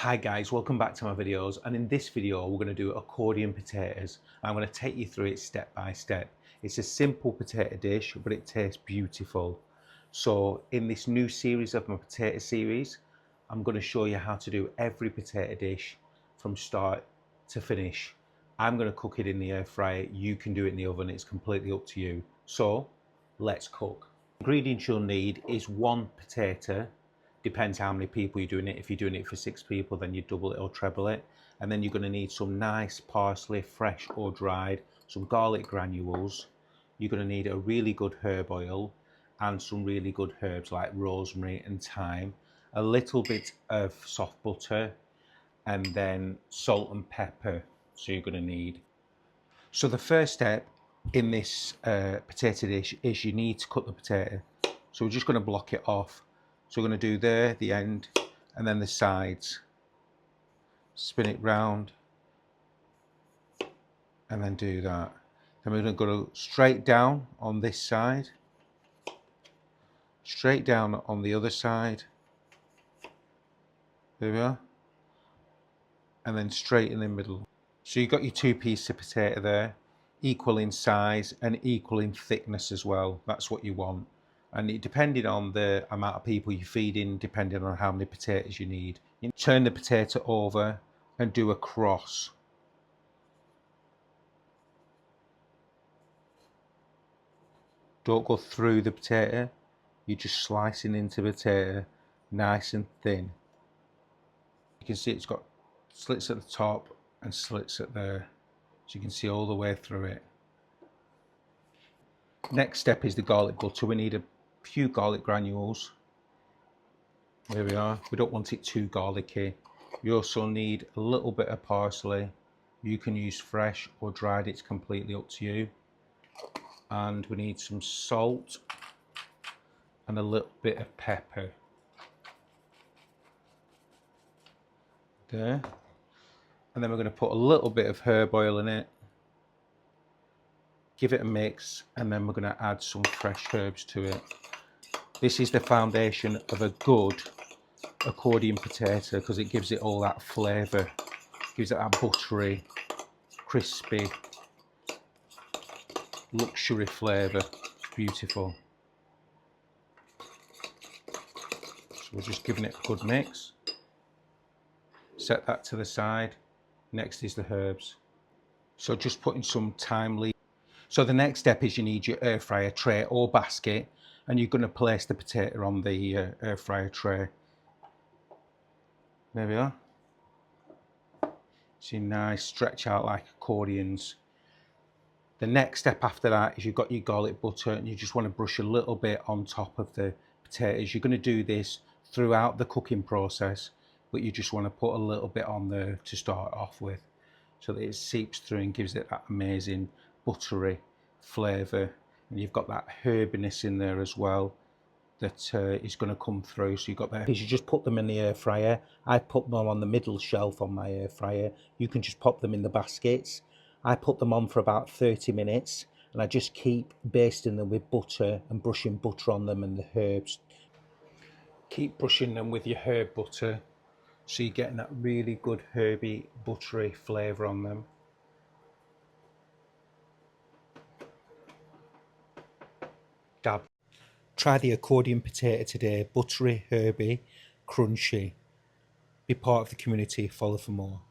Hi guys, welcome back to my videos, and in this video we're going to do accordion potatoes. I'm going to take you through it step by step. It's a simple potato dish, but it tastes beautiful. So in this new series of my potato series, I'm going to show you how to do every potato dish from start to finish. I'm going to cook it in the air fryer. You can do it in the oven. It's completely up to you. So let's cook. Ingredients you'll need is one potato. Depends how many people you're doing it. If you're doing it for 6 people, then you double it or treble it. And then you're going to need some nice parsley, fresh or dried, some garlic granules. You're going to need a really good herb oil and some really good herbs like rosemary and thyme, a little bit of soft butter, and then salt and pepper. So you're going to need. So the first step in this potato dish is you need to cut the potato. So we're just going to block it off. So we're going to do the end, and then the sides. Spin it round, and then do that. Then we're going to go straight down on this side, straight down on the other side. There we are. And then straight in the middle. So you've got your 2 pieces of potato there, equal in size and equal in thickness as well. That's what you want. And it depending on the amount of people you're feeding, depending on how many potatoes you need. You turn the potato over and do a cross. Don't go through the potato. You're just slicing into the potato nice and thin. You can see it's got slits at the top and slits at there. So you can see all the way through it. Next step is the garlic butter. We need a few garlic granules. There we are. We don't want it too garlicky. You also need a little bit of parsley. You can use fresh or dried, it's completely up to you. And we need some salt and a little bit of pepper. There. And then we're going to put a little bit of herb oil in it. Give it a mix, and then we're going to add some fresh herbs to it. This is the foundation of a good accordion potato because it gives it all that flavour, gives it that buttery, crispy, luxury flavour. It's beautiful. So we're just giving it a good mix. Set that to the side. Next is the herbs. So just putting some thyme leaves. So the next step is you need your air fryer tray or basket, and you're going to place the potato on the air fryer tray. There we are. See, nice stretch out like accordions. The next step after that is you've got your garlic butter, and you just want to brush a little bit on top of the potatoes. You're going to do this throughout the cooking process, but you just want to put a little bit on there to start off with, so that it seeps through and gives it that amazing buttery flavour. And you've got that herbiness in there as well that is going to come through. So you've got that. You just put them in the air fryer. I put them on the middle shelf on my air fryer. You can just pop them in the baskets. I put them on for about 30 minutes, and I just keep basting them with butter and brushing butter on them and the herbs. Keep brushing them with your herb butter, so you're getting that really good herby, buttery flavour on them. Dab. Try the accordion potato today. Buttery, herby, crunchy. Be part of the community. Follow for more.